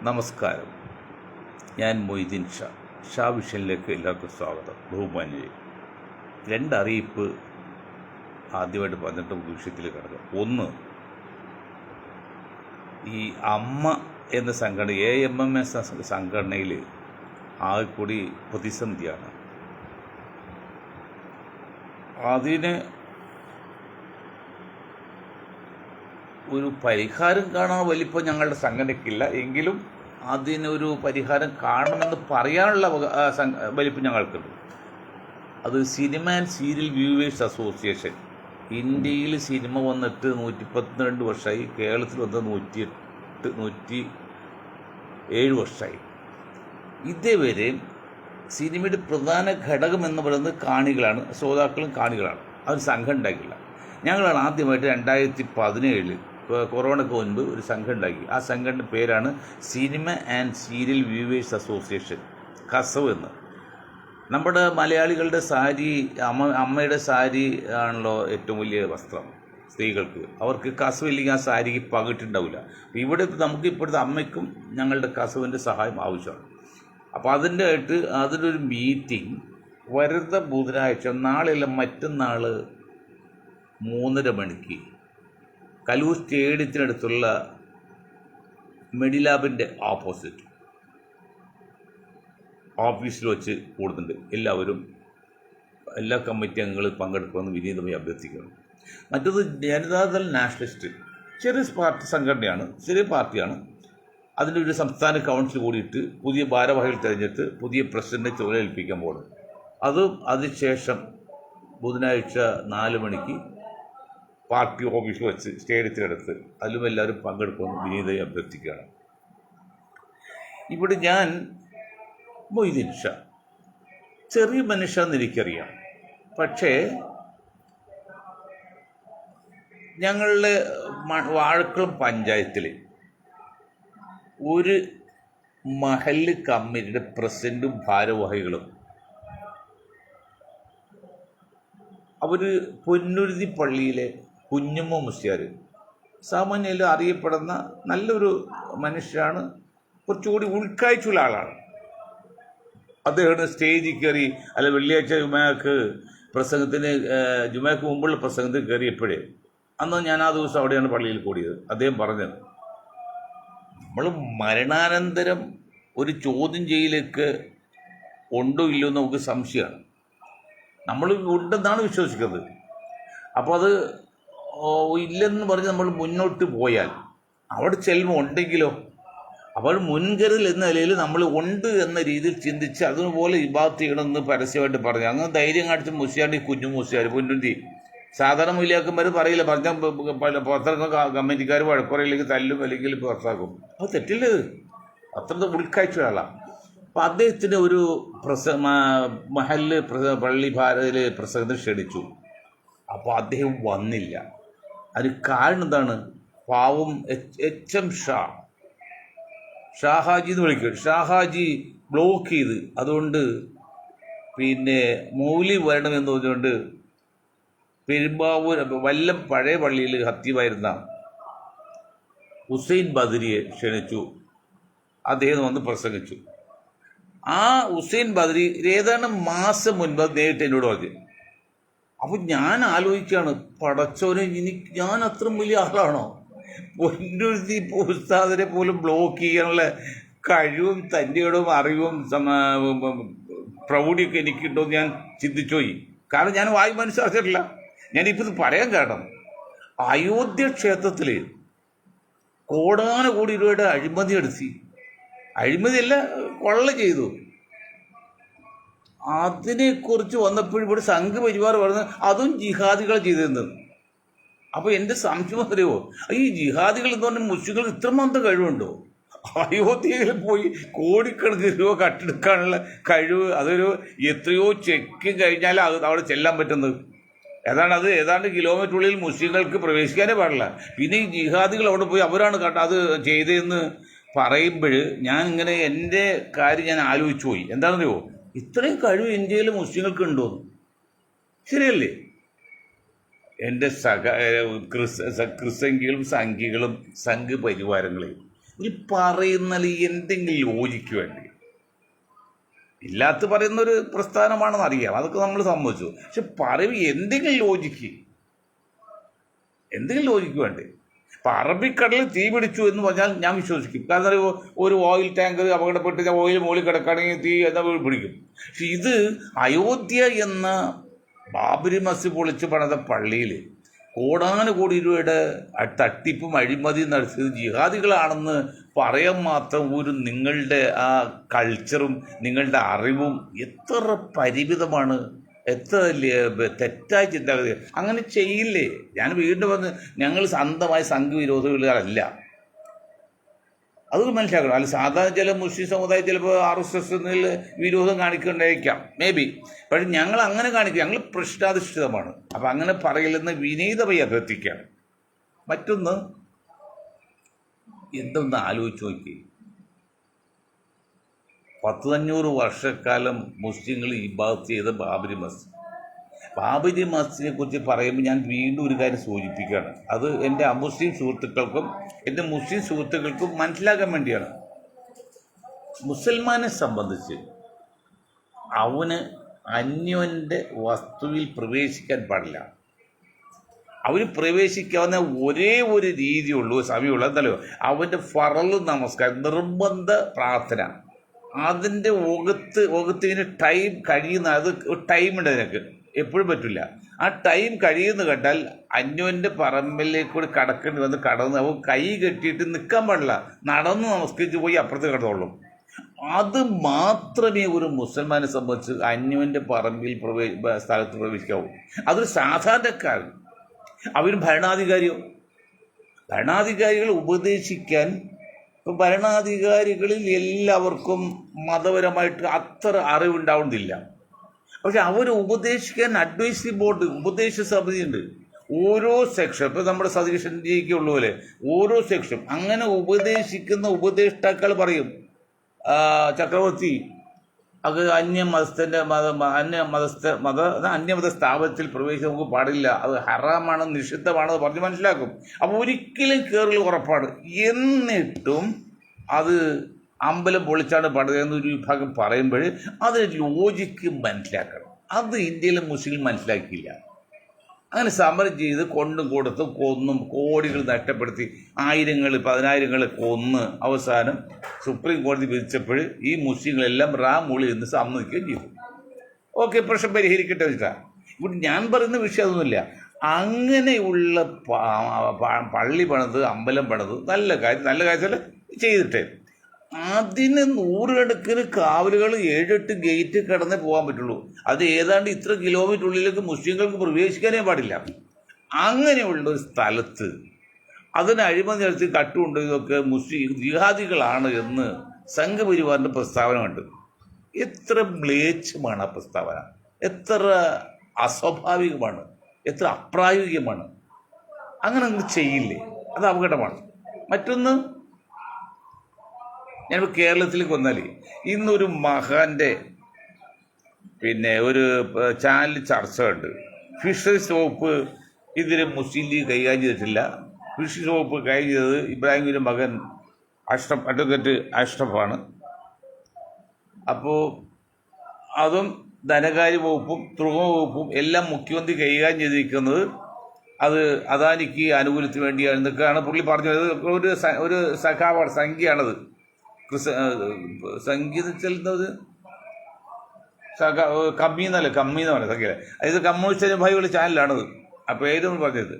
നമസ്കാരം. ഞാൻ മൊയ്തീൻ ഷാ വിഷനിലേക്ക് എല്ലാവർക്കും സ്വാഗതം. ബഹുമാന്യരെ, രണ്ടറിയിപ്പ് ആദ്യമായിട്ട് പറഞ്ഞിട്ട് വിഷയത്തിൽ കിടക്കുക. ഒന്ന്, ഈ അമ്മ എന്ന സംഘടന AMMS സംഘടനയിൽ ആകെ കൂടി പ്രതിസന്ധിയാണ്. അതിന് ഒരു പരിഹാരം കാണാൻ വലിപ്പം ഞങ്ങളുടെ സംഘടനയ്ക്കില്ല, എങ്കിലും അതിനൊരു പരിഹാരം കാണണമെന്ന് പറയാനുള്ള വലിപ്പം ഞങ്ങൾക്കുണ്ട്. അത് cinema and serial viewers association. ഇന്ത്യയിൽ സിനിമ വന്നിട്ട് 112 വർഷമായി, കേരളത്തിൽ വന്നത് 107 വർഷമായി. ഇതേവരെ സിനിമയുടെ പ്രധാന ഘടകം എന്ന് പറയുന്നത് കാണികളാണ്, ശ്രോതാക്കളും കാണികളാണ്. അവർ സംഘം ഉണ്ടാക്കില്ല. ഞങ്ങളാണ് ആദ്യമായിട്ട് 2017 കൊറോണയ്ക്ക് മുൻപ് ഒരു സംഘം ഉണ്ടാക്കി. ആ സംഘടന പേരാണ് cinema and serial viewers association, കസവ് എന്ന്. നമ്മുടെ മലയാളികളുടെ സാരി, അമ്മയുടെ സാരി ആണല്ലോ ഏറ്റവും വലിയ വസ്ത്രം സ്ത്രീകൾക്ക്. അവർക്ക് കസവില്ലെങ്കിൽ ആ സാരിക്ക് പകിട്ടുണ്ടാവില്ല. ഇവിടെ നമുക്ക് ഇപ്പോഴത്തെ അമ്മയ്ക്കും ഞങ്ങളുടെ കസവിൻ്റെ സഹായം ആവശ്യമാണ്. അപ്പോൾ അതിനൊരു മീറ്റിംഗ് വരുന്ന ബുധനാഴ്ച, നാളെയല്ല മറ്റന്നാൾ 3:30 മണിക്ക് കലൂർ സ്റ്റേഡിയത്തിനടുത്തുള്ള മെഡിലാബിൻ്റെ ഓപ്പോസിറ്റ് ഓഫീസിൽ വെച്ച് കൂടുന്നുണ്ട്. എല്ലാ കമ്മിറ്റി അംഗങ്ങളും പങ്കെടുക്കുമെന്ന് വിനീതമായി അഭ്യർത്ഥിക്കുന്നു. മറ്റത് ജനതാദൾ നാഷണലിസ്റ്റ്, ചെറിയ സംഘടനയാണ്, ചെറിയ പാർട്ടിയാണ്. അതിൻ്റെ ഒരു സംസ്ഥാന കൗൺസിൽ കൂടിയിട്ട് പുതിയ ഭാരവാഹികൾ തിരഞ്ഞെടുത്ത് പുതിയ പ്രസിഡന്റിനെ ചുമതലയേൽപ്പിക്കാൻ പോകുന്നു. അതിനുശേഷം ബുധനാഴ്ച 4 മണിക്ക് പാർട്ടി ഓഫീസിൽ വെച്ച് സ്റ്റേഡിയത്തിനടുത്ത് അതിലും എല്ലാവരും പങ്കെടുക്കുമെന്ന് വിനീതമായി അഭ്യർത്ഥിക്കുകയാണ്. ഇവിടെ ഞാൻ മൊയ്തീൻ ഷാ, ചെറിയ മനുഷ്യന്ന് എനിക്കറിയാം. പക്ഷേ ഞങ്ങളുടെ വാഴക്കുളം പഞ്ചായത്തിൽ ഒരു മഹല്ല് കമ്മിറ്റിയുടെ പ്രസിഡന്റും ഭാരവാഹികളും അവർ പൊന്നുരുതി പള്ളിയിലെ കുഞ്ഞമ്മ മുസ്ലിയാർ, സാമാന്യയിൽ അറിയപ്പെടുന്ന നല്ലൊരു മനുഷ്യരാണ്, കുറച്ചുകൂടി ഉൾക്കാഴ്ചയുള്ള ആളാണ്. അദ്ദേഹം സ്റ്റേജിൽ കയറി, അല്ല വെള്ളിയാഴ്ച ജുമാക്ക് മുമ്പുള്ള പ്രസംഗത്തിന് കയറിയപ്പോഴേ, അന്ന് ഞാൻ ആ ദിവസം അവിടെയാണ് പള്ളിയിൽ കൂടിയത്. അദ്ദേഹം പറഞ്ഞത്, നമ്മൾ മരണാനന്തരം ഒരു ചോദ്യം ചെയ്യലേക്ക് ഉണ്ടോ ഇല്ലയോ എന്ന് നമുക്ക് സംശയമാണ്. നമ്മൾ ഉണ്ടെന്നാണ് വിശ്വസിക്കുന്നത്. അപ്പോൾ അത് ഇല്ലെന്ന് പറഞ്ഞ് നമ്മൾ മുന്നോട്ട് പോയാൽ അവിടെ ചെല്ലുമ്പോൾ ഉണ്ടെങ്കിലോ, അപ്പോൾ മുൻകരുതൽ എന്ന നിലയിൽ നമ്മൾ ഉണ്ട് എന്ന രീതിയിൽ ചിന്തിച്ച് അതുപോലെ ഇബാദത്ത് ചെയ്യണമെന്ന് പരസ്യമായിട്ട് പറഞ്ഞു. അങ്ങനെ ധൈര്യം കാണിച്ച് മുസ്ലിയാണ്ട് കുഞ്ഞു മുസ്ലിയാർ പൊന്നുന്തി സാധാരണ മൂല്യാക്കന്മാർ പറയില്ല, പറഞ്ഞാൽ പുറത്തിറക്കും, കമ്മിറ്റിക്കാർ വഴക്കുറയില്ലെങ്കിൽ തല്ലും, അല്ലെങ്കിൽ പുറത്താക്കും. അത് തെറ്റില്ല, അത്ര ഉൾക്കാഴ്ച ആളാണ്. അപ്പം അദ്ദേഹത്തിന് ഒരു മഹല്ല് പള്ളി ഭാരതിൽ പ്രസംഗത്തിന് ക്ഷണിച്ചു. അപ്പോൾ അദ്ദേഹം വന്നില്ല. അതിന് കാരണം എന്താണ്? പാവം HM ഷാഹാജി എന്ന് വിളിക്കും, ഷാഹാജി ബ്ലോക്ക് ചെയ്ത്, അതുകൊണ്ട് മൗലി വരണമെന്ന് പറഞ്ഞുകൊണ്ട് പെരുമ്പാവൂർ വല്ലം പഴയ പള്ളിയിൽ ഹത്തീവായിരുന്ന ഹുസൈൻ ബദരിയെ ക്ഷണിച്ചു. അദ്ദേഹം വന്ന് പ്രസംഗിച്ചു. ആ ഹുസൈൻ ബദരി ഏതാണ്ട് മാസം മുൻപ് നേരിട്ട് എന്നോട് പറഞ്ഞു. അപ്പോൾ ഞാൻ ആലോചിക്കുകയാണ്, പടച്ചോനെ, ഞാൻ അത്രയും വലിയ ആളാണോ? പൊന്നുരുത്തി ഉസ്താദിനെ പോലും ബ്ലോക്ക് ചെയ്യാനുള്ള കഴിവും തൻ്റെയോടും അറിവും പ്രൗഢിയൊക്കെ എനിക്കുണ്ടോ എന്ന് ഞാൻ ചിന്തിച്ചുപോയി. കാരണം ഞാൻ വായു മനസ്സിലാക്കിയിട്ടില്ല. ഞാനിപ്പോൾ ഇത് പറയാൻ കാരണം, അയോധ്യ ക്ഷേത്രത്തിൽ കോടാനുകോടി രൂപയുടെ അഴിമതിയല്ല, കൊള്ള ചെയ്തു. അതിനെക്കുറിച്ച് വന്നപ്പോഴും ഇവിടെ സംഘ് പരിവാർ പറഞ്ഞത് അതും ജിഹാദികൾ ചെയ്തിരുന്നത്. അപ്പോൾ എൻ്റെ സംശയം അറിയുമോ, ഈ ജിഹാദികൾ എന്ന് പറഞ്ഞാൽ മുസ്ലിങ്ങൾക്ക് ഇത്രമാത്രം കഴിവുണ്ടോ? അയോധ്യയിൽ പോയി കോടിക്കണക്കിന് രൂപ കട്ടെടുക്കാനുള്ള കഴിവ്, അതൊരു എത്രയോ ചെക്ക് കഴിഞ്ഞാൽ അവിടെ ചെല്ലാൻ പറ്റുന്നത്. ഏതാണ്ട് കിലോമീറ്ററുള്ളിൽ മുസ്ലിങ്ങൾക്ക് പ്രവേശിക്കാനേ പാടില്ല. പിന്നെ ഈ ജിഹാദികൾ അവിടെ പോയി അവരാണ് അത് ചെയ്തതെന്ന് പറയുമ്പോൾ ഞാൻ ഇങ്ങനെ എൻ്റെ കാര്യം ഞാൻ ആലോചിച്ചു പോയി. എന്താണെന്നറിയോ, ഇത്രയും കഴിവ് ഇന്ത്യയിൽ മുസ്ലിങ്ങൾക്ക് ഉണ്ടോന്ന്. ശരിയല്ലേ? എൻ്റെ ക്രിസംഖികളും സംഘികളും സംഘ് പരിവാരങ്ങളെയും ഈ പറയുന്നതിൽ എന്തെങ്കിലും ലോജിക്ക് വേണ്ടി ഇല്ലാത്ത പറയുന്നൊരു പ്രസ്ഥാനമാണെന്ന് അറിയാം, അതൊക്കെ നമ്മൾ സമ്മതിച്ചു. പക്ഷെ പറയും എന്തെങ്കിലും ലോജിക്ക് വേണ്ടേ? ഇപ്പം അറബിക്കടലിൽ തീ പിടിച്ചു എന്ന് പറഞ്ഞാൽ ഞാൻ വിശ്വസിക്കും. കാരണം ഒരു ഓയിൽ ടാങ്കർ അപകടപ്പെട്ട് ഓയിൽ മുകളിൽ കിടക്കുകയാണെങ്കിൽ തീ എന്താ പിടിക്കും. പക്ഷെ ഇത് അയോധ്യ എന്ന ബാബരി മസ്ജിദ് പൊളിച്ച് പണിത പള്ളിയിൽ കോടാനുകോടി രൂപയുടെ തട്ടിപ്പും അഴിമതിയും നടത്തിയത് ജിഹാദികളാണെന്ന് പറയാൻ മാത്രം ഒരു നിങ്ങളുടെ ആ കൾച്ചറും നിങ്ങളുടെ അറിവും എത്ര പരിമിതമാണ്, എത്ര തെറ്റായ ചിന്താഗതി. അങ്ങനെ ചെയ്യില്ലേ? ഞാൻ വീണ്ടും വന്ന് ഞങ്ങൾ സ്വന്തമായ സംഘവിരോധികളല്ല, അത് മനസ്സിലാക്കണം. അല്ല സാധാരണ ചില മുസ്ലിം സമുദായം ചിലപ്പോൾ RSS വിരോധം കാണിക്കേണ്ടായിരിക്കാം, മേ ബി. പക്ഷെ ഞങ്ങൾ അങ്ങനെ കാണിക്കുക, ഞങ്ങൾ പ്രശ്നാധിഷ്ഠിതമാണ്. അപ്പം അങ്ങനെ പറയില്ലെന്ന് വിനീതമായി അഭ്യർത്ഥിക്കുകയാണ്. മറ്റൊന്ന്, എന്തൊന്ന് ആലോചിച്ച് നോക്കി, 100-500 വർഷക്കാലം മുസ്ലിങ്ങൾ ഇബാദത്ത് ചെയ്ത ബാബരി മസ്ജിദിനെ കുറിച്ച് പറയുമ്പോൾ ഞാൻ വീണ്ടും ഒരു കാര്യം സൂചിപ്പിക്കുകയാണ്. അത് എൻ്റെ അമുസ്ലിം സുഹൃത്തുക്കൾക്കും എൻ്റെ മുസ്ലിം സുഹൃത്തുക്കൾക്കും മനസ്സിലാക്കാൻ വേണ്ടിയാണ്. മുസൽമാനെ സംബന്ധിച്ച് അവന് അന്യൻ്റെ വസ്തുവിൽ പ്രവേശിക്കാൻ പാടില്ല. അവന് പ്രവേശിക്കാവുന്ന ഒരേ ഒരു രീതിയുള്ളൂ, സമയമുള്ളൂ. എന്തായാലും അവൻ്റെ ഫറള് നമസ്കാരം, നിർബന്ധ പ്രാർത്ഥന, അതിൻ്റെ ഒകത്തിന് ടൈം കഴിയുന്ന, അത് ടൈമുണ്ട് അതിനൊക്കെ, എപ്പോഴും പറ്റില്ല. ആ ടൈം കഴിയുന്ന കേട്ടാൽ അന്യോൻ്റെ പറമ്പിലേക്കൂടി കടക്കേണ്ടി വന്ന് കടന്ന് അവൻ കൈ കെട്ടിയിട്ട് നിൽക്കാൻ പാടില്ല, നടന്ന് നമസ്കരിച്ച് പോയി അപ്പുറത്ത് കിടന്നോളും. അത് മാത്രമേ ഒരു മുസൽമാനെ സംബന്ധിച്ച് അന്യോൻ്റെ പറമ്പിൽ സ്ഥലത്ത് പ്രവേശിക്കാവൂ. അതൊരു സാധാരണക്കാരൻ, അവരും ഭരണാധികാരികൾ ഉപദേശിക്കാൻ. ഇപ്പം ഭരണാധികാരികളിൽ എല്ലാവർക്കും മതപരമായിട്ട് അത്ര അറിവുണ്ടാവുന്നില്ല. പക്ഷെ അവർ ഉപദേശിക്കാൻ അഡ്വൈസറി ബോർഡ്, ഉപദേശ സമിതിയുണ്ട്. ഓരോ സെക്ഷൻ, ഇപ്പം നമ്മുടെ സതീശൻ ജിക്ക് ഉള്ള പോലെ ഓരോ സെക്ഷൻ അങ്ങനെ ഉപദേശിക്കുന്ന ഉപദേഷ്ടാക്കൾ പറയും, ചക്രവർത്തി അത് അന്യമത സ്ഥാപനത്തിൽ പ്രവേശിച്ച് നമുക്ക് പാടില്ല, അത് ഹറാമാണ്, നിഷിദ്ധമാണെന്ന് പറഞ്ഞ് മനസ്സിലാക്കും. അപ്പോൾ ഒരിക്കലും കയറൽ ഉറപ്പാണ്. എന്നിട്ടും അത് അമ്പലം പൊളിച്ചാണ് പണിതെന്നൊരു വിഭാഗം പറയുമ്പോൾ അതിന് ലോജിക്ക് മനസ്സിലാക്കണം. അത് ഇന്ത്യയിലെ മുസ്ലിം മനസ്സിലാക്കിയില്ല. അങ്ങനെ സമരം ചെയ്ത് കൊണ്ടും കൊടുത്തും കൊന്നും കോടികൾ നഷ്ടപ്പെടുത്തി 1000-10,000 കൊന്ന് അവസാനം സുപ്രീം കോടതി വിധിച്ചപ്പോൾ ഈ മുസ്ലിങ്ങളെല്ലാം റാമൂളി എന്ന് സമ്മതിക്കുകയും ചെയ്തു. ഓക്കെ, പ്രശ്നം പരിഹരിക്കട്ടെ വെച്ചിട്ടാണ്. ഇവിടെ ഞാൻ പറയുന്ന വിഷയം അതൊന്നുമില്ല. അങ്ങനെയുള്ള പള്ളി പണിത് അമ്പലം പണിത് നല്ല കാര്യത്തിൽ ചെയ്തിട്ടേ അതിന് 100 കണക്കിന് കാവലുകൾ 7-8 ഗേറ്റ് കടന്നേ പോകാൻ പറ്റുള്ളൂ. അത് ഏതാണ്ട് ഇത്ര കിലോമീറ്റർ ഉള്ളിലേക്ക് മുസ്ലിങ്ങൾക്ക് പ്രവേശിക്കാനേ പാടില്ല. അങ്ങനെയുള്ള ഒരു സ്ഥലത്ത് അതിന് അഴിമതി നടത്തി കട്ടുകൊണ്ട് ഇതൊക്കെ മുസ്ലിം ജിഹാദികളാണ് എന്ന് സംഘപരിവാറിൻ്റെ പ്രസ്താവന കണ്ടു. എത്ര മ്ലേച്ഛമാണ് ആ പ്രസ്താവന, എത്ര അസ്വാഭാവികമാണ്, എത്ര അപ്രായോഗികമാണ്. അങ്ങനെ അങ്ങ് ചെയ്യില്ലേ? അത് അപകടമാണ്. മറ്റൊന്ന്, ഞാനിപ്പോൾ കേരളത്തിലേക്ക് വന്നാൽ ഇന്നൊരു മഹാൻ്റെ ഒരു ചാനൽ ചർച്ച ഉണ്ട്. ഫിഷറീസ് വകുപ്പ് ഇതിന് മുസ്ലിം ലീഗ് കൈകാര്യം ചെയ്തിട്ടില്ല. ഫിഷറീസ് വകുപ്പ് കൈകാര്യം ചെയ്തത് ഇബ്രാഹിമിൻ്റെ മകൻ അഡ്വക്കേറ്റ് അഷ്റഫാണ്. അപ്പോൾ അതും ധനകാര്യ വകുപ്പും തുറമുഖ വകുപ്പും എല്ലാം മുഖ്യമന്ത്രി കൈകാര്യം ചെയ്തിരിക്കുന്നത് അത് അദാനിക്ക് ആനുകൂല്യത്തിന് വേണ്ടിയാണെന്നൊക്കെയാണ് പുള്ളി പറഞ്ഞത്. ഒരു സഖാവാണ്, സംഖ്യയാണത്. സംഗീതം ചെല്ലുന്നത് കമ്മി എന്ന് പറയുന്നത് സംഖ്യ. ഇത് കമ്മ്യൂണിസ്റ്റ് ഭായികളുടെ ചാനലാണത്. ആ പേരൊന്നും പറഞ്ഞത്.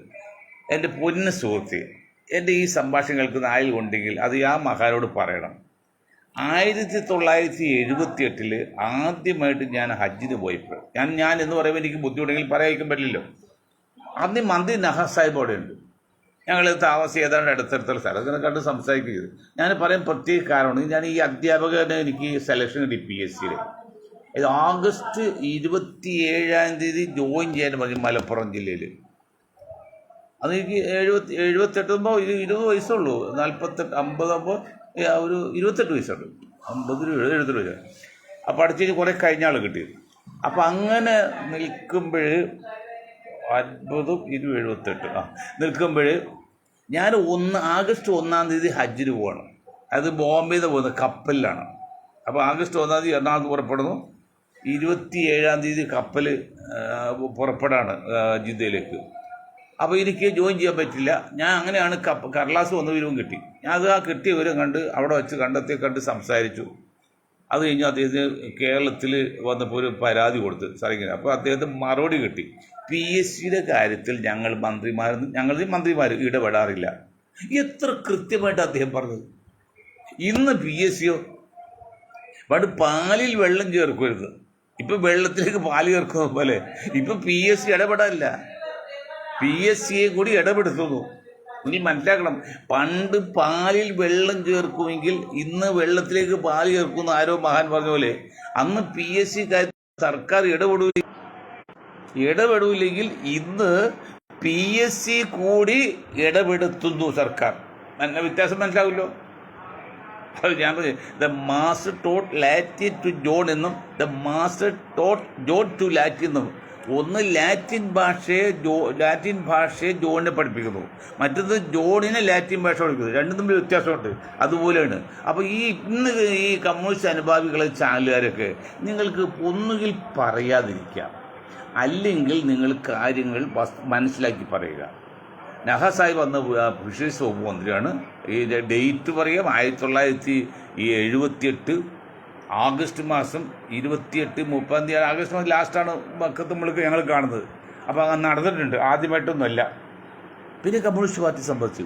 എൻ്റെ പൊന്നു സുഹൃത്ത്, എൻ്റെ ഈ സംഭാഷണം കേൾക്കുന്ന ആരും ഉണ്ടെങ്കിൽ അത് ആ മഹാനോട് പറയണം. 1978 ആദ്യമായിട്ട് ഞാൻ ഹജ്ജിന് പോയപ്പോൾ ഞാൻ എന്ന് പറയുമ്പോൾ എനിക്ക് ബുദ്ധിമുട്ടെങ്കിൽ പറയാൻ പറ്റില്ലല്ലോ. അന്ന് മന്ത്രി നഹാസ് സാഹിബ് അവിടെ ഉണ്ട്. ഞങ്ങൾ താമസം ഏതാണ്ട് അടുത്തടുത്തുള്ള സ്ഥലം അങ്ങനെ കണ്ട് സംസാരിക്കുന്നത്. ഞാൻ പറയാൻ പ്രത്യേക കാരണമാണ്, ഞാൻ ഈ അധ്യാപകനെ എനിക്ക് സെലക്ഷൻ കിട്ടി PSCയിൽ. ഇത് ഓഗസ്റ്റ് 27 ജോയിൻ ചെയ്യാൻ പറഞ്ഞു മലപ്പുറം ജില്ലയിൽ. അത് എനിക്ക് 78 20 വയസ്സുള്ളൂ. 48 50 ഒരു 28 വയസ്സുണ്ട്. 50 70 വയസ്സ്. അപ്പോൾ പഠിച്ചു കുറേ കഴിഞ്ഞ ആൾ കിട്ടിയത്. അപ്പം അങ്ങനെ നിൽക്കുമ്പോൾ 50 78 നിൽക്കുമ്പോൾ ഞാൻ ഓഗസ്റ്റ് 1 ഹജ്ജിന് പോവാണ്. അത് ബോംബെയിൽ നിന്ന് പോകുന്നത് കപ്പലിലാണ്. അപ്പോൾ ആഗസ്റ്റ് 1 എറണാകുളത്ത് പുറപ്പെടുന്നു. 27 കപ്പൽ പുറപ്പെടാണ് ജിദ്ദയിലേക്ക്. അപ്പോൾ എനിക്ക് ജോയിൻ ചെയ്യാൻ പറ്റില്ല. ഞാൻ അങ്ങനെയാണ് കടലാസ് വന്ന വിവരവും കിട്ടി. ഞാൻ അത് ആ കിട്ടിയ വിവരം കണ്ട് അവിടെ വെച്ച് കണ്ട് സംസാരിച്ചു. അത് കഴിഞ്ഞ് അദ്ദേഹത്തിന് കേരളത്തിൽ വന്നപ്പോൾ ഒരു പരാതി കൊടുത്ത് സാറിങ്ങനെ. അപ്പോൾ അദ്ദേഹത്തിന് മറുപടി കിട്ടി. PSCയുടെ കാര്യത്തിൽ ഞങ്ങൾ മന്ത്രിമാർ ഇടപെടാറില്ല. എത്ര കൃത്യമായിട്ട് അദ്ദേഹം പറഞ്ഞത്. ഇന്ന് PSCയോ പണ്ട് പാലിൽ വെള്ളം ചേർക്കരുത്, ഇപ്പം വെള്ളത്തിലേക്ക് പാല് ചേർക്കുന്ന പോലെ ഇപ്പം PSC ഇടപെടാനില്ല. PSCയെ കൂടി ഇടപെടുത്തുന്നു. ഇനി മനസ്സിലാക്കണം, പണ്ട് പാലിൽ വെള്ളം ചേർക്കുമെങ്കിൽ ഇന്ന് വെള്ളത്തിലേക്ക് പാല് ചേർക്കുന്ന ആരോ മഹാൻ പറഞ്ഞ പോലെ അന്ന് PSC കാര്യത്തിൽ സർക്കാർ ഇടപെടൂല്ലെങ്കിൽ ഇന്ന് PSC കൂടി ഇടപെടുത്തുന്നു സർക്കാർ. വ്യത്യാസം മനസ്സിലാവില്ലോ. അത് ഞാൻ പറഞ്ഞു, the master taught Latin to John എന്നും the master taught John to Latin എന്നും. ഒന്ന് ലാറ്റിൻ ഭാഷയെ ജോണിനെ പഠിപ്പിക്കുന്നു, മറ്റത് ജോണിനെ ലാറ്റിൻ ഭാഷ പഠിക്കുന്നു. രണ്ടും തമ്മിൽ വ്യത്യാസമുണ്ട്. അതുപോലെയാണ്. അപ്പോൾ ഇന്ന് ഈ കമ്മ്യൂണിസ്റ്റ് അനുഭാവികളെ ചാനലുകാരൊക്കെ നിങ്ങൾക്ക് ഒന്നുകിൽ പറയാതിരിക്കാം, അല്ലെങ്കിൽ നിങ്ങൾ കാര്യങ്ങൾ മനസ്സിലാക്കി പറയുക. നഹ സാഹിബ് അന്ന് ഫിഷറീസ് വകുപ്പ് മന്ത്രിയാണ്. ഈ ഡേറ്റ് പറയാം, 1978 ആഗസ്റ്റ് മാസം 28-30 ആഗസ്റ്റ് മാസം ലാസ്റ്റാണ് മക്കത്ത് നമ്മൾക്ക് ഞങ്ങൾ കാണുന്നത്. അപ്പോൾ അങ്ങനെ നടന്നിട്ടുണ്ട്, ആദ്യമായിട്ടൊന്നുമല്ല. പിന്നെ കമ്മ്യൂണിസ്റ്റ് പാർട്ടി സംബന്ധിച്ചു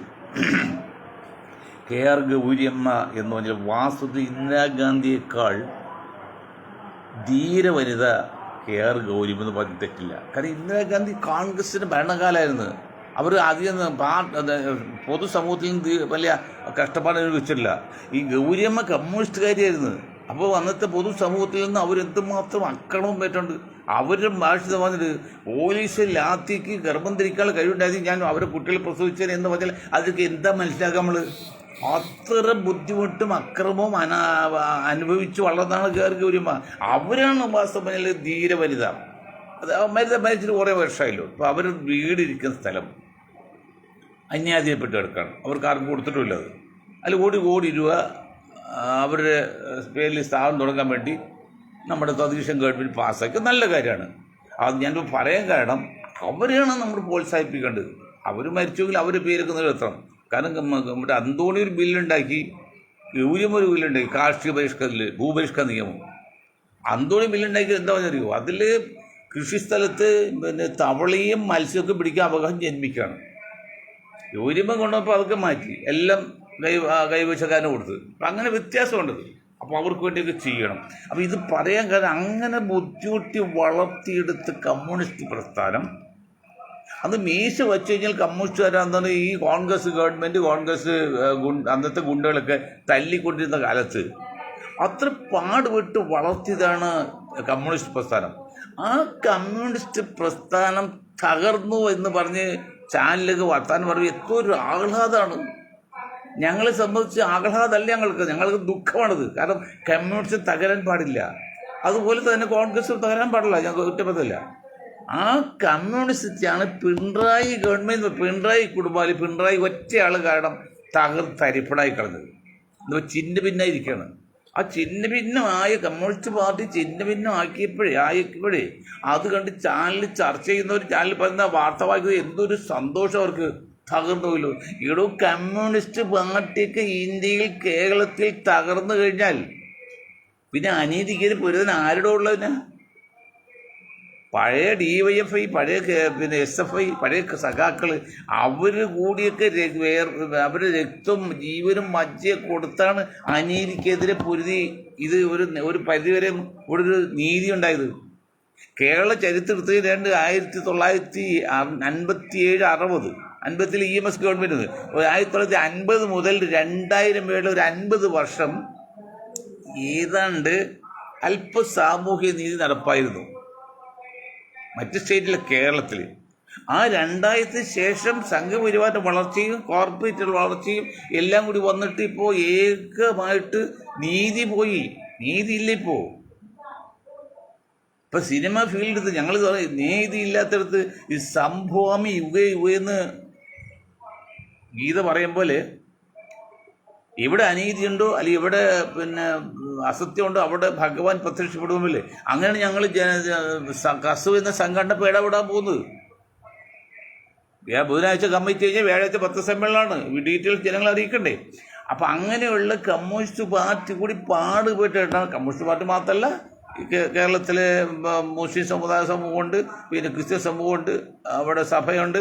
KR ഗൗരിയമ്മ എന്ന് പറഞ്ഞാൽ വാസ്തുതി ഇന്ദിരാഗാന്ധിയേക്കാൾ ധീര വനിത KR ഗൗരിയമ്മ എന്ന് പറഞ്ഞ് തെറ്റില്ല. കാരണം ഇന്ദിരാഗാന്ധി കോൺഗ്രസിൻ്റെ ഭരണകാലമായിരുന്നു. അവർ അധികം പൊതുസമൂഹത്തിൽ നിന്ന് വലിയ കഷ്ടപ്പാട് അനുഭവിച്ചിട്ടില്ല. ഈ ഗൗരിയമ്മ കമ്മ്യൂണിസ്റ്റുകാരിയായിരുന്നു. അപ്പോൾ അന്നത്തെ പൊതുസമൂഹത്തിൽ നിന്ന് അവരെന്തുമാത്രം ആക്രമണം പറ്റുന്നുണ്ട്. അവരുടെ ഭാഷ പറഞ്ഞിട്ട് പോലീസ് ലാത്തിക്ക് ഗർഭം ധരിക്കാനുള്ള കഴിവുണ്ടായിരുന്നു. ഞാൻ അവരെ കുട്ടികളെ പ്രസവിച്ചത് എന്ന് പറഞ്ഞാൽ അതൊക്കെ എന്താ മനസ്സിലാക്കുക നമ്മൾ? അത്ര ബുദ്ധിമുട്ടും അക്രമവും അനുഭവിച്ച് വളർന്നാണ് ഗൗരിയമ്മ. അവരാണ് വാസ്തവത്തിൽ ധീര വനിത. അത് മരിച്ചിട്ട് കുറേ വർഷമായല്ലോ. അപ്പോൾ അവർ വീടിരിക്കുന്ന സ്ഥലം അന്യാധീനപ്പെട്ട് കിടക്കുകയാണ്. അവർക്ക് ആർക്കും കൊടുത്തിട്ടുമില്ല. അതിൽ കോടി രൂപ അവരുടെ പേരിൽ സ്ഥാപനം തുടങ്ങാൻ വേണ്ടി നമ്മുടെ തദ്ദേശം ഗവൺമെൻറ് പാസ്സാക്കി. നല്ല കാര്യമാണ്. അത് ഞാനിപ്പോൾ പറയാൻ കാരണം അവരെയാണ് നമ്മൾ പ്രോത്സാഹിപ്പിക്കേണ്ടത്. അവർ മരിച്ചെങ്കിൽ അവരുടെ പേരൊക്കെ നിലനിർത്തണം. കാരണം നമ്മുടെ അന്തോണി ഒരു ബില്ലുണ്ടാക്കി, ഗൗരിയമ്മ ഒരു ബില്ലുണ്ടാക്കി, കാർഷിക ഭൂപരിഷ്കരണ നിയമം. അന്തോണി ബില്ലുണ്ടാക്കി എന്താ പറഞ്ഞറിയോ? അതിൽ കൃഷിസ്ഥലത്ത് തവളയും മത്സ്യമൊക്കെ പിടിക്കാൻ അവകാശം ജന്മിക്കുകയാണ്. ഗൗരിയമ്മ കൊണ്ടുവപ്പോൾ അതൊക്കെ മാറ്റി, എല്ലാം കൈവശക്കാരന് കൊടുത്ത്. അപ്പം അങ്ങനെ വ്യത്യാസമുണ്ടത്. അപ്പോൾ അവർക്ക് വേണ്ടിയൊക്കെ ചെയ്യണം. അപ്പോൾ ഇത് പറയാൻ കാരണം അങ്ങനെ ബുദ്ധിമുട്ടി വളർത്തിയെടുത്ത് കമ്മ്യൂണിസ്റ്റ് പ്രസ്ഥാനം അത് മീശ വെച്ച് കഴിഞ്ഞാൽ കമ്മ്യൂണിസ്റ്റുകാരാണെന്നാണ് ഈ കോൺഗ്രസ് ഗവൺമെൻറ്, അന്നത്തെ ഗുണ്ടകളൊക്കെ തല്ലിക്കൊണ്ടിരുന്ന കാലത്ത് അത്ര പാടുപെട്ട് വളർത്തിയതാണ് കമ്മ്യൂണിസ്റ്റ് പ്രസ്ഥാനം. ആ കമ്മ്യൂണിസ്റ്റ് പ്രസ്ഥാനം തകർന്നു എന്ന് പറഞ്ഞ് ചാനലിലേക്ക് വർത്താനം പറയും. എത്ര ഒരു ആഹ്ലാദമാണ്. ഞങ്ങളെ സംബന്ധിച്ച് ആഹ്ലാദമല്ല, ഞങ്ങൾക്ക് ദുഃഖമാണത്. കാരണം കമ്മ്യൂണിസ്റ്റ് തകരാൻ പാടില്ല. അതുപോലെ തന്നെ കോൺഗ്രസ് തകരാൻ പാടില്ല. ഞങ്ങൾക്ക് കുറ്റപ്പെടുത്തില്ല. ആ കമ്മ്യൂണിസ്റ്റാണ് പിണറായി ഗവൺമെൻറ്, പിണറായി കുടുംബാലി, പിണറായി ഒറ്റയാൾ കാരണം തരിപ്പടായി കളഞ്ഞത്. എന്ന് ചിഹ്ന ഭിന്നായിരിക്കുകയാണ്. ആ ചിഹ്ന ഭിന്നമായ കമ്മ്യൂണിസ്റ്റ് പാർട്ടി ചിഹ്ന ഭിന്നം ആയപ്പോഴേ അത് കണ്ട് ചാനലിൽ ചർച്ച ചെയ്യുന്നവർ, ചാനലിൽ പറയുന്ന വാർത്ത വായിക്കുന്നത് എന്തൊരു സന്തോഷം അവർക്ക്. തകർന്നുപോയല്ലോ. ഇവിടെ കമ്മ്യൂണിസ്റ്റ് പാർട്ടിയൊക്കെ ഇന്ത്യയിൽ കേരളത്തിൽ തകർന്നു കഴിഞ്ഞാൽ പിന്നെ അനീതിക്ക് പൊരുതൻ ആരുടെ ഉള്ളതിന്? പഴയ DYFI, പഴയ SFI, പഴയ സഖാക്കൾ അവർ കൂടിയൊക്കെ അവരുടെ രക്തവും ജീവനും മജ്ജയൊക്കെ കൊടുത്താണ് അനീതിക്കെതിരെ പൊരുതി ഇത് ഒരു പരിധിവരെ ഒരു നീതി ഉണ്ടായത്. കേരള ചരിത്രത്തിൽ 1957-60 EMS ഗവൺമെൻറ് 1950 മുതൽ 2000 വരെ ഒരു 50 വർഷം ഏതാണ്ട് അല്പ സാമൂഹ്യ നീതി നടപ്പായിരുന്നു മറ്റ് സ്റ്റേറ്റിലെ. കേരളത്തിൽ ആ 2000-ന് ശേഷം സംഘപരിവാറിൻ്റെ വളർച്ചയും കോർപ്പറേറ്റുകളുടെ വളർച്ചയും എല്ലാം കൂടി വന്നിട്ട് ഇപ്പോൾ ഏകമായിട്ട് നീതി പോയി. നീതിയില്ല. ഇപ്പം സിനിമ ഫീൽഡ് ഞങ്ങൾ നീതി ഇല്ലാത്തടത്ത് ഈ സംഭവമി യുഗേന്ന് ഗീത പറയും പോലെ ഇവിടെ അനീതിയുണ്ടോ അല്ലെങ്കിൽ ഇവിടെ പിന്നെ അസത്യമുണ്ടോ അവിടെ ഭഗവാൻ പ്രത്യക്ഷപ്പെടുമില്ലേ. അങ്ങനെയാണ് ഞങ്ങൾ കസു എന്ന സംഘടന ഇടപെടാൻ പോകുന്നത്. ബുധനാഴ്ച കമ്മിറ്റി കഴിഞ്ഞാൽ വ്യാഴാഴ്ച പത്രസമ്മേളനമാണ്. ഡീറ്റെയിൽസ് ജനങ്ങളെ അറിയിക്കണ്ടേ. അപ്പം അങ്ങനെയുള്ള കമ്മ്യൂണിസ്റ്റ് പാർട്ടി കൂടി പാടുപെട്ടിട്ടാണ്. കമ്മ്യൂണിസ്റ്റ് പാർട്ടി മാത്രമല്ല, കേരളത്തിലെ മുസ്ലിം സമൂഹമുണ്ട്, പിന്നെ ക്രിസ്ത്യൻ സമൂഹമുണ്ട്, അവിടെ സഭയുണ്ട്,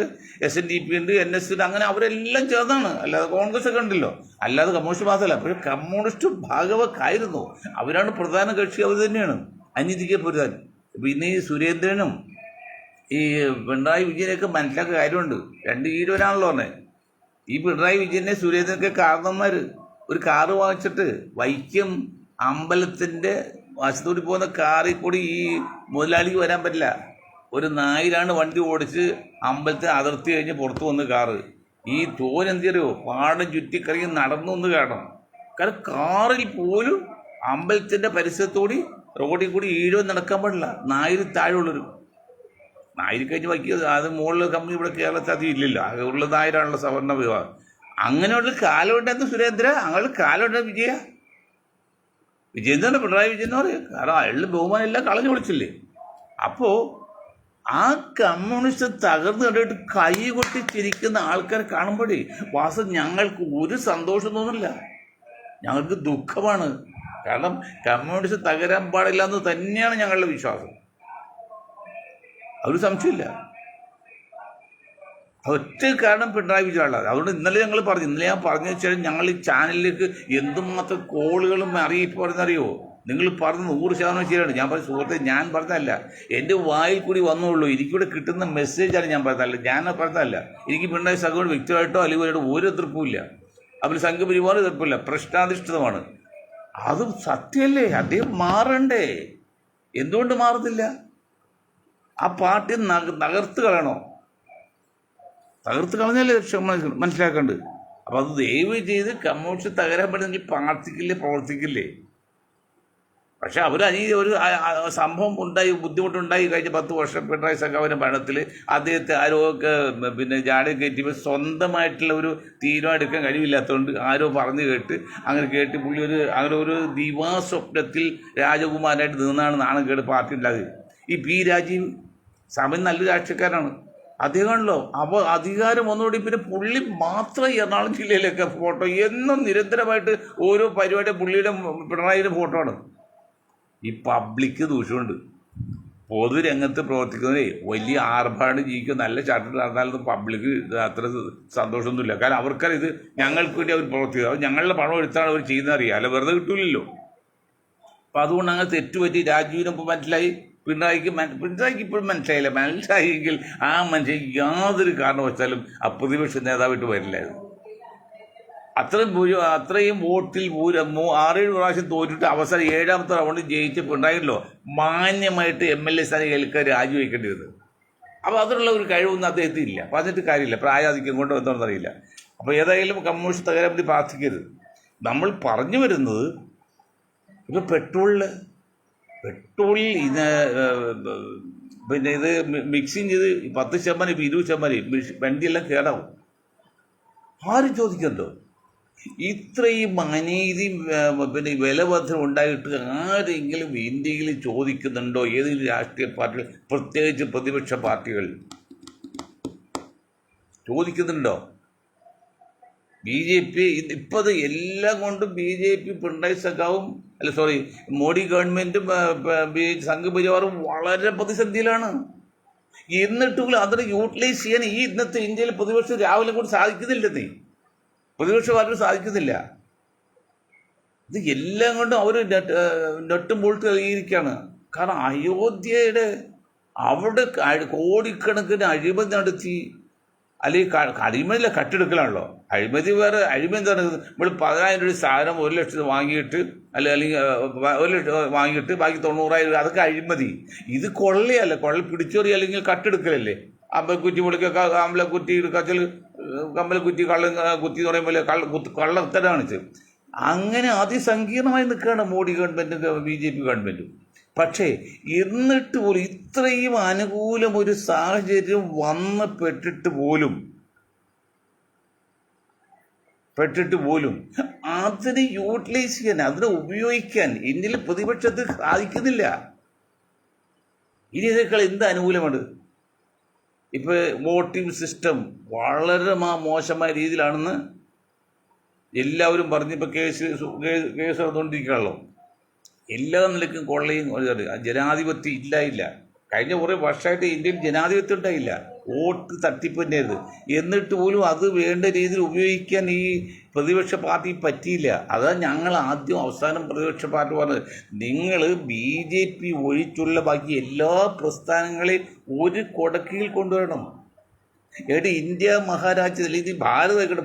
SNDP ഉണ്ട്, NS ഉണ്ട്, അങ്ങനെ അവരെല്ലാം ചേർന്നാണ്. അല്ലാതെ കോൺഗ്രസ് ഒക്കെ ഉണ്ടല്ലോ, അല്ലാതെ കമ്മ്യൂണിസ്റ്റ് മാത്രമല്ല. അപ്പോൾ കമ്മ്യൂണിസ്റ്റ് ഭാഗവക്കായിരുന്നു. അവരാണ് പ്രധാന കക്ഷി. അവർ തന്നെയാണ് അനീതിക്ക് പൊരുതാൻ. പിന്നെ ഈ സുരേന്ദ്രനും ഈ പിണറായി വിജയനൊക്കെ മനസ്സിലാക്കിയ കാര്യമുണ്ട്. രണ്ട് ഹീരോനാണല്ലോ പറഞ്ഞത്. ഈ പിണറായി വിജയനെ സുരേന്ദ്രനൊക്കെ കാരണന്മാർ ഒരു കാറ് വാങ്ങിച്ചിട്ട് വൈക്കം അമ്പലത്തിൻ്റെ വശത്തോടി പോകുന്ന കാറിൽ കൂടി ഈ മുതലാളിക്ക് വരാൻ പറ്റില്ല. ഒരു നായരാണ് വണ്ടി ഓടിച്ച് അമ്പലത്തിന് അതിർത്തി കഴിഞ്ഞ് പുറത്ത് വന്ന് കാറ്. ഈ തോനെന്തിയറിയോ പാടം ചുറ്റിക്കറങ്ങി നടന്നു ഒന്ന് കാണണം. കാരണം കാറിൽ പോലും അമ്പലത്തിൻ്റെ പരിസരത്തോടി റോഡിൽ കൂടി ഈഴോ നടക്കാൻ പാടില്ല. നായർ താഴെയുള്ളൊരു നായർ കഴിഞ്ഞ് വയ്ക്കുക. അത് മുകളിൽ കമ്പനി ഇവിടെ കേരളത്തിൽ അധികം ഇല്ലല്ലോ. ആകെ ഉള്ള നായരാണല്ലോ സവർണ്ണ വിവാഹം. അങ്ങനെയുള്ള കാലമുണ്ടെന്ന് സുരേന്ദ്ര, അങ്ങനെ കാലമുണ്ടെന്ന് വിജയൻ തന്നെ പിണറായി വിജയൻ എന്ന് പറയും. കാരണം അയാളുടെ ബഹുമാനം എല്ലാം കളഞ്ഞു വിളിച്ചില്ലേ. അപ്പോൾ ആ കമ്മ്യൂണിസ്റ്റ് തകർന്നു കണ്ടിട്ട് കൈ കൊട്ടി ചിരിക്കുന്ന ആൾക്കാരെ കാണുമ്പോഴേ വാസം ഞങ്ങൾക്ക് ഒരു സന്തോഷം തോന്നില്ല, ഞങ്ങൾക്ക് ദുഃഖമാണ്. കാരണം കമ്മ്യൂണിസ്റ്റ് തകരാൻ പാടില്ല എന്ന് തന്നെയാണ് ഞങ്ങളുടെ വിശ്വാസം. അതൊരു സംശയമില്ല. ഒറ്റ കാരണം പിണറായി വിജയനുള്ളത്. അതുകൊണ്ട് ഇന്നലെ ഞാൻ പറഞ്ഞു വെച്ചാൽ ഞങ്ങൾ ഈ ചാനലിലേക്ക് എന്തുമാത്രം കോളുകളും അറിയിപ്പ് പറഞ്ഞറിയോ. നിങ്ങൾ പറഞ്ഞ് 100% ശരിയാണ്. ഞാൻ പറഞ്ഞ സുഹൃത്തെ, ഞാൻ പറഞ്ഞതല്ല, എൻ്റെ വായിൽ കൂടി വന്നുള്ളൂ. എനിക്കിവിടെ കിട്ടുന്ന മെസ്സേജാണ് ഞാൻ പറഞ്ഞതല്ല, ഞാൻ പറഞ്ഞതല്ല. എനിക്ക് പിണറായി സഖയോട് വ്യക്തിയായിട്ടോ അല്ലെങ്കിൽ ഒരു എതിർപ്പുമില്ല. അവർ സംഘപരിവാർ എതിർപ്പില്ല, പ്രശ്നാധിഷ്ഠിതമാണ്. അത് സത്യമല്ലേ. അദ്ദേഹം മാറണ്ടേ? എന്തുകൊണ്ട് മാറുന്നില്ല? ആ പാർട്ടി തകർത്ത് കളയണോ? തകർത്ത് കളഞ്ഞല്ലേ മനസ്സിലാക്കേണ്ടത്. അപ്പോൾ അത് ദയവ് ചെയ്ത് കമ്മ്യൂണിസ്റ്റ് തകരാൻ പറ്റുന്നെങ്കിൽ പ്രവർത്തിക്കില്ലേ. പക്ഷെ അവർ ഒരു സംഭവം ഉണ്ടായി, ബുദ്ധിമുട്ടുണ്ടായി. കഴിഞ്ഞ 10 വർഷം പിണറായി സഖാവിൻ്റെ ഭരണത്തിൽ അദ്ദേഹത്തെ ആരോഗ്യ പിന്നെ ജാടി കയറ്റിയപ്പോൾ സ്വന്തമായിട്ടുള്ള ഒരു തീരുമാനം എടുക്കാൻ കഴിവില്ലാത്തതുകൊണ്ട് ആരോ പറഞ്ഞു കേട്ട് പുള്ളി അങ്ങനെ ഒരു ദിവാസ്വപ്നത്തിൽ രാജകുമാരനായിട്ട് നിന്നാണ് നാണം കേട് പാർട്ടി ഉണ്ടാകുക. ഈ P. രാജീവ് സമയം നല്ലൊരു രാഷ്ട്രീയക്കാരനാണ്. അദ്ദേഹമാണല്ലോ. അപ്പോൾ അധികാരം വന്നുകൂടി പിന്നെ പുള്ളി മാത്രം എറണാകുളം ജില്ലയിലൊക്കെ ഫോട്ടോ എന്നും നിരന്തരമായിട്ട് ഓരോ പരിപാടി പുള്ളിയുടെ പിണറായിയുടെ ഫോട്ടോ ആണ്. ഈ പബ്ലിക്ക് ദൂഷ്യമുണ്ട്. പൊതുരംഗത്ത് പ്രവർത്തിക്കുന്നതേ വലിയ ആർഭാട് ജീവിക്കും, നല്ല ചാർട്ടിൽ നടന്നാലൊന്നും പബ്ലിക്ക് അത്ര സന്തോഷമൊന്നുമില്ല. കാരണം അവർക്കറിയാം ഇത് ഞങ്ങൾക്ക് വേണ്ടി അവർ പ്രവർത്തിക്കുക, ഞങ്ങളുടെ പണം എടുത്താണ് അവർ ചെയ്യുന്നത് അറിയാം, അല്ല വെറുതെ കിട്ടൂലല്ലോ. അപ്പം അതുകൊണ്ട് അങ്ങനെ തെറ്റുപറ്റി. രാജീവിനൊപ്പം മനസ്സിലായി, പിണറായിക്ക് ഇപ്പോഴും മനസ്സിലായെങ്കിൽ ആ മനുഷ്യൻ യാതൊരു കാരണവശാലും ആ പ്രതിപക്ഷ നേതാവിട്ട് വരില്ലായിരുന്നു. അത്രയും വോട്ടിൽ 6-7 പ്രാവശ്യം തോറ്റിട്ട് അവസാനം 7ാമത്തെ റൗണ്ടിൽ ജയിച്ച് പിണറായില്ലോ മാന്യമായിട്ട് MLA സ്ഥാനം ഏൽക്കാൻ രാജിവെക്കേണ്ടി വന്നത്. അപ്പോൾ അതിനുള്ള ഒരു കഴിവൊന്നും അദ്ദേഹത്തിന് ഇല്ല. പറഞ്ഞിട്ട് കാര്യമില്ല, പ്രായാധിക്യം കൊണ്ട് എന്താണെന്ന് അറിയില്ല. അപ്പോൾ ഏതായാലും കമ്മ്യൂണിസ്റ്റ് തകരാൻ വേണ്ടി പ്രാർത്ഥിക്കരുത്. നമ്മൾ പറഞ്ഞു വരുന്നത് ഇപ്പോൾ പെട്രോളിൽ പിന്നെ ഇത് മിക്സിങ് ചെയ്ത് 10% 20% വണ്ടിയെല്ലാം കേടാവും. ആരും ചോദിക്കണ്ടോ? ഇത്രയും അനീതി പിന്നെ വിലവർദ്ധന ഉണ്ടായിട്ട് ആരെങ്കിലും ഇന്ത്യയിൽ ചോദിക്കുന്നുണ്ടോ? ഏതെങ്കിലും രാഷ്ട്രീയ പാർട്ടികൾ, പ്രത്യേകിച്ച് പ്രതിപക്ഷ പാർട്ടികൾ ചോദിക്കുന്നുണ്ടോ? BJP ഇപ്പോൾ അത് എല്ലാം കൊണ്ടും BJP പിണറായി സഖാവും മോഡി ഗവൺമെൻറ്റും സംഘപരിവാറും വളരെ പ്രതിസന്ധിയിലാണ്. എന്നിട്ട് പോലും അതിനെ യൂട്ടിലൈസ് ചെയ്യാൻ ഈ ഇന്നത്തെ ഇന്ത്യയിൽ പ്രതിപക്ഷം രാവിലെ കൊണ്ട് സാധിക്കുന്നില്ലെന്നേ. പ്രതിപക്ഷ പാർട്ടി സാധിക്കുന്നില്ല. ഇത് എല്ലാം കൊണ്ടും അവർ നെട്ടും ബോൾട്ട് നൽകിയിരിക്കുകയാണ്. കാരണം അയോധ്യയുടെ അവിടെ കോടിക്കണക്കിന് അഴിമതി നടത്തി, അല്ലെങ്കിൽ അഴിമതിയില്ല കട്ടെടുക്കലാണല്ലോ. അഴിമതി വേറെ. അഴിമതി എന്താണ്? നമ്മൾ 10,000 രൂപ സാധനം 1 ലക്ഷത്തിന് വാങ്ങിയിട്ട് അല്ലെങ്കിൽ 1 ലക്ഷം വാങ്ങിയിട്ട് ബാക്കി 90,000 രൂപ, അതൊക്കെ അഴിമതി. ഇത് കൊള്ളയല്ല, കൊള്ള പിടിച്ചോറി അല്ലെങ്കിൽ കട്ടെടുക്കലല്ലേ. അമ്പലക്കുറ്റി പൊളിക്കുക, അമ്പലക്കുറ്റി കച്ചൽ കമ്പലക്കുറ്റി കുത്തി എന്ന് പറയുമ്പോൾ കള്ളത്തരം കാണിച്ച് അങ്ങനെ അതിസങ്കീർണമായി നിൽക്കുകയാണ് മോഡി ഗവൺമെൻറ്റും BJP ഗവൺമെൻറ്റും. പക്ഷേ എന്നിട്ട് പോലും ഇത്രയും അനുകൂലം ഒരു സാഹചര്യം വന്നപ്പെട്ടിട്ട് പോലും പെട്ടിട്ട് പോലും അതിനെ യൂട്ടിലൈസ് ചെയ്യാൻ, അതിനെ ഉപയോഗിക്കാൻ ഇന്ത്യയിൽ പ്രതിപക്ഷത്തിന് സാധിക്കുന്നില്ല. ഇനി ഇതിനേക്കാൾ എന്ത് അനുകൂലമാണ്? ഇപ്പോൾ വോട്ടിംഗ് സിസ്റ്റം വളരെ മോശമായ രീതിയിലാണെന്ന് എല്ലാവരും പറഞ്ഞിപ്പോൾ കേസ് നടന്നുകൊണ്ടിരിക്കുകയാണല്ലോ. എല്ലാ നിലയ്ക്കും കൊള്ളയും ജനാധിപത്യം ഇല്ല. കഴിഞ്ഞ കുറേ വർഷമായിട്ട് ഇന്ത്യയിൽ ജനാധിപത്യം ഉണ്ടായില്ല, വോട്ട് തട്ടിപ്പ് തന്നെയായിരുന്നു. എന്നിട്ട് പോലും അത് വേണ്ട രീതിയിൽ ഉപയോഗിക്കാൻ ഈ പ്രതിപക്ഷ പാർട്ടി പറ്റിയില്ല. അതാണ് ഞങ്ങൾ ആദ്യം അവസാനം പ്രതിപക്ഷ പാർട്ടി പറഞ്ഞത്, നിങ്ങൾ BJP ഒഴിച്ചുള്ള ബാക്കി എല്ലാ പ്രസ്ഥാനങ്ങളെയും ഒരു കൊടക്കീൽ കൊണ്ടുവരണം. ഇന്ത്യ മഹാരാജ്യത്തിൽ, ഇത്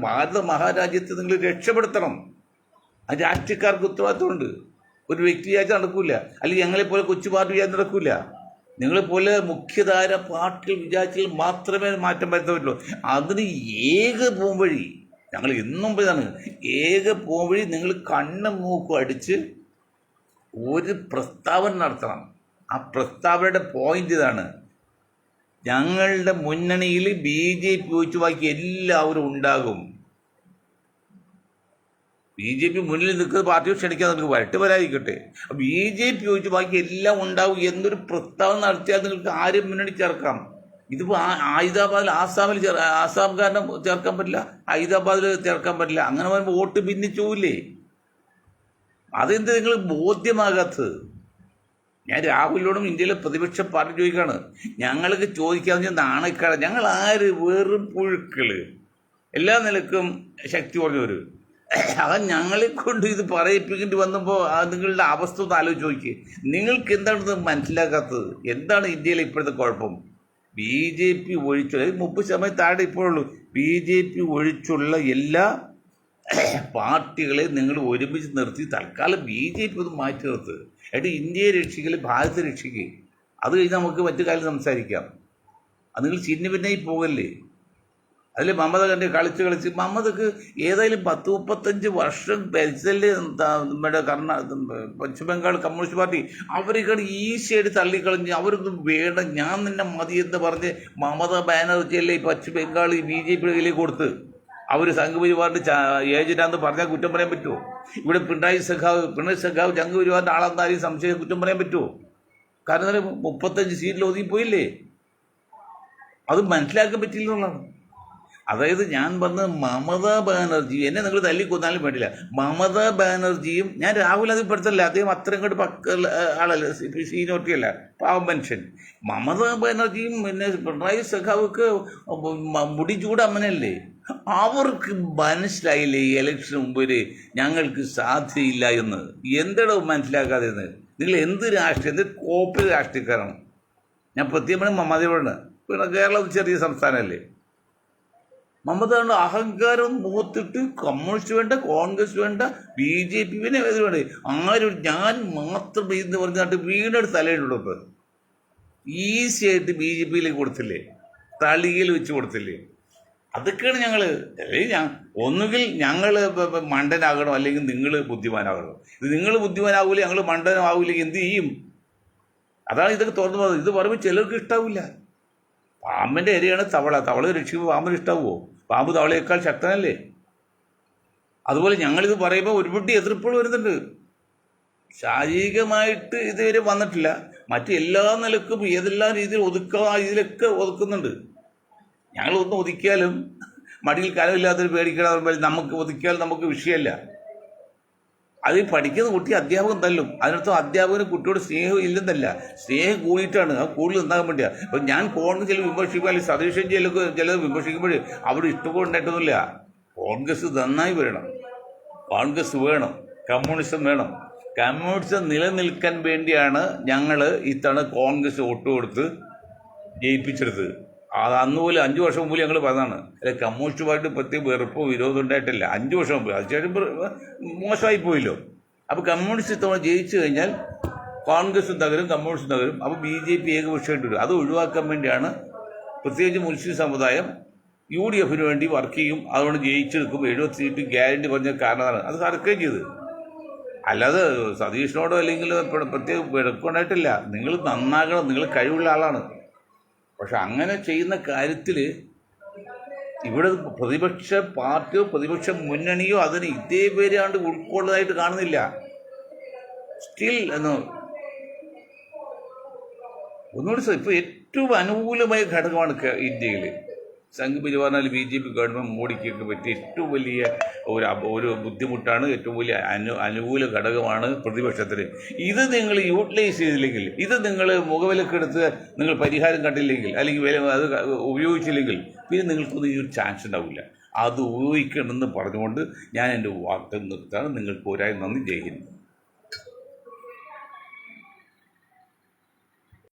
ഭാരത മഹാരാജ്യത്തെ നിങ്ങൾ രക്ഷപ്പെടുത്തണം. അത് രാഷ്ട്രീയക്കാർക്ക് ഉത്തരവാദിത്വമുണ്ട്. ഒരു വ്യക്തി വിചാരിച്ചാൽ നടക്കൂല, അല്ലെങ്കിൽ ഞങ്ങളെപ്പോലെ കൊച്ചു പാർട്ടി വിചാരിച്ചാൽ നടക്കൂല. നിങ്ങളെപ്പോലെ മുഖ്യധാര പാർട്ടികൾ വിചാരിച്ചാൽ മാത്രമേ മാറ്റം വരുത്താൻ പറ്റുള്ളൂ. അതിന് ഏക പോംവഴി, ഞങ്ങൾ എന്നും ഇതാണ് ഏക പോംവഴി, നിങ്ങൾ കണ്ണും മൂക്കും അടിച്ച് ഒരു പ്രസ്താവന നടത്തണം. ആ പ്രസ്താവനയുടെ പോയിന്റ് ഇതാണ്, ഞങ്ങളുടെ മുന്നണിയിൽ BJP ഒഴിച്ചു ബാക്കി എല്ലാവരും ഉണ്ടാകും. BJP മുന്നിൽ നിൽക്കുന്ന പാർട്ടിയെ ക്ഷണിക്കാൻ നിങ്ങൾക്ക് വരട്ടെ, വരാതിരിക്കട്ടെ. BJP ഒഴിച്ച് ബാക്കി എല്ലാം ഉണ്ടാവും എന്നൊരു പ്രസ്താവന നടത്തിയാൽ നിങ്ങൾക്ക് ആരും മുന്നണി ചേർക്കാം. ഇതിപ്പോൾ ഹൈദരാബാദിൽ ആസാംകാരനെ ചേർക്കാൻ പറ്റില്ല, ഹൈദരാബാദിൽ ചേർക്കാൻ പറ്റില്ല. അങ്ങനെ വരുമ്പോൾ വോട്ട് ഭിന്നിച്ചു പോവില്ലേ? അതെന്ത് നിങ്ങൾ ബോധ്യമാകാത്തത്? ഞാൻ രാഹുലിനോടും ഇന്ത്യയിലെ പ്രതിപക്ഷ പാർട്ടി ചോദിക്കുകയാണ്, ഞങ്ങൾക്ക് ചോദിക്കാമെന്ന് നാണക്കാട്, ഞങ്ങൾ ആര്? വെറും പുഴുക്കൾ, എല്ലാ നിലക്കും ശക്തി കുറഞ്ഞവർ. അത് ഞങ്ങളെ കൊണ്ട് ഇത് പറയിപ്പിക്കേണ്ടി വന്നപ്പോൾ നിങ്ങളുടെ അവസ്ഥ ഒന്ന് ആലോചിച്ച് നോക്കി. നിങ്ങൾക്ക് എന്താണിത് മനസ്സിലാക്കാത്തത്? എന്താണ് ഇന്ത്യയിലെ ഇപ്പോഴത്തെ കുഴപ്പം? BJP ഒഴിച്ചുള്ള 30% താഴെ ഇപ്പോഴുള്ളൂ. BJP ഒഴിച്ചുള്ള എല്ലാ പാർട്ടികളെ നിങ്ങൾ ഒരുമിച്ച് നിർത്തി തൽക്കാലം BJP ഒന്ന് മാറ്റി നിർത്തുക. ഇന്ത്യയെ രക്ഷിക്കൽ, ഭാരതത്തെ രക്ഷിക്കുക. അത് കഴിഞ്ഞ് നമുക്ക് മറ്റു കാര്യം സംസാരിക്കാം. അത് നിങ്ങൾ ചിന്ന പിന്നായി പോകല്ലേ? അതിൽ മമത കണ്ട് കളിച്ച് മമതക്ക് ഏതായാലും 10-35 വർഷം ഭരിച്ചല്ലേ നമ്മുടെ പശ്ചിമ ബംഗാൾ കമ്മ്യൂണിസ്റ്റ് പാർട്ടി. അവർക്ക് ഈസിയായിട്ട് തള്ളിക്കളഞ്ഞ് അവരൊന്നും വേണ്ട, ഞാൻ നിന്നെ മതി എന്ന് പറഞ്ഞ് മമതാ ബാനർജിയല്ലേ പശ്ചിമ ബംഗാൾ BJPയുടെ കയ്യിലേക്ക് കൊടുത്ത്. അവർ സംഘപരിവാറിൻ്റെ ഏജന്റാന്ന് പറഞ്ഞാൽ കുറ്റം പറയാൻ പറ്റുമോ? ഇവിടെ പിണറായി സഖാവ് സംഘപരിവാറിൻ്റെ ആളെന്നാലും സംശയം കുറ്റം പറയാൻ പറ്റുമോ? കാരണം 35 സീറ്റിൽ ഒതുങ്ങിപ്പോയില്ലേ? അത് മനസ്സിലാക്കാൻ പറ്റില്ല എന്നുള്ളതാണ്. അതായത് ഞാൻ പറഞ്ഞത് മമതാ ബാനർജി, എന്നെ നിങ്ങൾ തല്ലിക്കൊന്നാലും വേണ്ടില്ല, മമതാ ബാനർജിയും, ഞാൻ രാഹുൽ അത് പെടുത്തല്ല, അദ്ദേഹം അത്രയും കൂടെ ആളല്ല, സീനിയോറിറ്റി അല്ല, പാവം മനുഷ്യൻ. മമതാ ബാനർജിയും പിന്നെ പിണറായി സഖാവൊക്കെ മുടി ചൂടമ്മനല്ലേ? അവർക്ക് മനസ്സിലായില്ലേ ഈ ഇലക്ഷന് മുമ്പിൽ ഞങ്ങൾക്ക് സാധ്യതയില്ല എന്ന്? എന്താണോ മനസ്സിലാക്കാതെ? നിങ്ങൾ എന്ത് രാഷ്ട്രീയം, എന്ത് കോപ്പിൽ രാഷ്ട്രീയക്കാരാണ്? ഞാൻ പ്രത്യേകം മമതയോടാണ്. പിന്നെ കേരളം ചെറിയ സംസ്ഥാനമല്ലേ? മമതയുടെ അഹങ്കാരം മുഖത്തിട്ട് കമ്മ്യൂണിസ്റ്റ് വേണ്ട, കോൺഗ്രസ് വേണ്ട, BJP പിന്നെ ഏത് വേണ്ട, ആരും ഞാൻ മാത്രം എന്ന് പറഞ്ഞിട്ട് വീണൊരു തലയിലുള്ള ഇപ്പോൾ ഈസിയായിട്ട് BJPയിലേക്ക് കൊടുത്തില്ലേ, തളികയിൽ വെച്ച് കൊടുത്തില്ലേ? അതൊക്കെയാണ് ഞങ്ങൾ. ഒന്നുകിൽ ഞങ്ങൾ മണ്ടനാകണം, അല്ലെങ്കിൽ നിങ്ങൾ ബുദ്ധിമാനാകണം. ഇത് നിങ്ങൾ ബുദ്ധിമാനാവൂല, ഞങ്ങൾ മണ്ടനാവൂലെങ്കിൽ എന്ത് ചെയ്യും? അതാണ് ഇതൊക്കെ തുറന്നു പോകുന്നത്. ഇത് പറയുമ്പോൾ ചിലർക്ക് ഇഷ്ടാവില്ല. പാമ്പിൻ്റെ ഇരയാണ് തവള, തവള രക്ഷിക്കുമ്പോൾ പാമ്പിന് ഇഷ്ടാവുമോ? പാമ്പ് തവളയേക്കാൾ ശക്തനല്ലേ? അതുപോലെ ഞങ്ങളിത് പറയുമ്പോൾ ഒരുപാട് എതിർപ്പുകൾ വരുന്നുണ്ട്. ശാരീരികമായിട്ട് ഇതുവരെ വന്നിട്ടില്ല, മറ്റെല്ലാ നിലക്കും ഏതെല്ലാം രീതിയിൽ ഒതുക്കുക, ഇതിലൊക്കെ ഒതുക്കുന്നുണ്ട്. ഞങ്ങൾ ഒന്ന് ഒതുക്കിയാലും മടിയിൽ കനമില്ലാത്തൊരു പേടിക്കണം, നമുക്ക് ഒതുക്കിയാൽ നമുക്ക് വിഷയമല്ല. അത് പഠിക്കുന്ന കുട്ടി അധ്യാപകൻ തല്ലും, അതിനർത്ഥം അധ്യാപകന് കുട്ടിയോട് സ്നേഹം ഇല്ലെന്നല്ല, സ്നേഹം കൂടിയിട്ടാണ്, ആ കൂടുതൽ ഉണ്ടാകാൻ വേണ്ടിയാണ്. അപ്പം ഞാൻ കോൺഗ്രസ് ചില വിമർശിക്കുമ്പോൾ, അല്ലെങ്കിൽ സതീശൻ ചിലത് വിമർശിക്കുമ്പോൾ അവിടെ ഇഷ്ടപ്പെടുന്നുണ്ടായിട്ടൊന്നുമില്ല. കോൺഗ്രസ് നന്നായി വരണം, കോൺഗ്രസ് വേണം, കമ്മ്യൂണിസം വേണം. കമ്മ്യൂണിസം നിലനിൽക്കാൻ വേണ്ടിയാണ് ഞങ്ങൾ ഇത്തവണ കോൺഗ്രസ് വോട്ട് കൊടുത്ത് ജയിപ്പിച്ചെടുത്തത്. അത് അന്ന് പോലെ 5 വർഷം മുമ്പ് ഞങ്ങൾ പറഞ്ഞതാണ്. അല്ലെ, കമ്മ്യൂണിസ്റ്റ് പാർട്ടി പ്രത്യേക വെറുപ്പോ വിരോധം ഉണ്ടായിട്ടില്ല 5 വർഷം മുമ്പ്. അതിനുശേഷം മോശമായി പോയില്ലോ. അപ്പോൾ കമ്മ്യൂണിസ്റ്റ് ഇത്തവണ ജയിച്ചു കഴിഞ്ഞാൽ കോൺഗ്രസും തകരും, കമ്മ്യൂണിസ്റ്റും തകരും. അപ്പോൾ BJP ഏകപക്ഷമായിട്ട് വരും. അത് ഒഴിവാക്കാൻ വേണ്ടിയാണ് പ്രത്യേകിച്ച് മുസ്ലിം സമുദായം UDFന് വേണ്ടി വർക്ക് ചെയ്യും. അതുകൊണ്ട് ജയിച്ചെടുക്കും. 70 സീറ്റ് ഗ്യാരണ്ടി പറഞ്ഞ കാരണമാണ് അത് നടക്കുകയും ചെയ്തത്. അല്ലാതെ സതീഷിനോടോ അല്ലെങ്കിൽ പ്രത്യേക വെറുപ്പുണ്ടായിട്ടില്ല. നിങ്ങൾ നന്നാകണം, നിങ്ങൾ കഴിവുള്ള ആളാണ്. പക്ഷെ അങ്ങനെ ചെയ്യുന്ന കാര്യത്തിൽ ഇവിടെ പ്രതിപക്ഷ പാർട്ടിയോ പ്രതിപക്ഷ മുന്നണിയോ അതിന് ഇതേ പേരാണ്ട് ഉൾക്കൊള്ളതായിട്ട് കാണുന്നില്ല. സ്റ്റിൽ ഒന്നുകൂടി ഇപ്പോൾ ഏറ്റവും അനുകൂലമായ ഘടകമാണ് ഇന്ത്യയിൽ സംഘ് പരിവാറിനാൽ BJP ഗവൺമെൻറ് മോഡിക്കൊക്കെ പറ്റിയ ഏറ്റവും വലിയ ഒരു ബുദ്ധിമുട്ടാണ്, ഏറ്റവും വലിയ അനുകൂല ഘടകമാണ് പ്രതിപക്ഷത്തിന്. ഇത് നിങ്ങൾ യൂട്ടിലൈസ് ചെയ്തില്ലെങ്കിൽ, ഇത് നിങ്ങൾ മുഖവിലക്കെടുത്ത് നിങ്ങൾ പരിഹാരം കണ്ടില്ലെങ്കിൽ, അല്ലെങ്കിൽ അത് ഉപയോഗിച്ചില്ലെങ്കിൽ, പിന്നെ നിങ്ങൾക്കൊന്നും ഈ ഒരു ചാൻസ് ഉണ്ടാവില്ല. അത് ഉപയോഗിക്കണമെന്ന് പറഞ്ഞുകൊണ്ട് ഞാൻ എൻ്റെ വാക്ക് നിർത്താണ്. നിങ്ങൾക്ക് ഒരായി നന്ദി. ജയ് ഹിന്ദ്.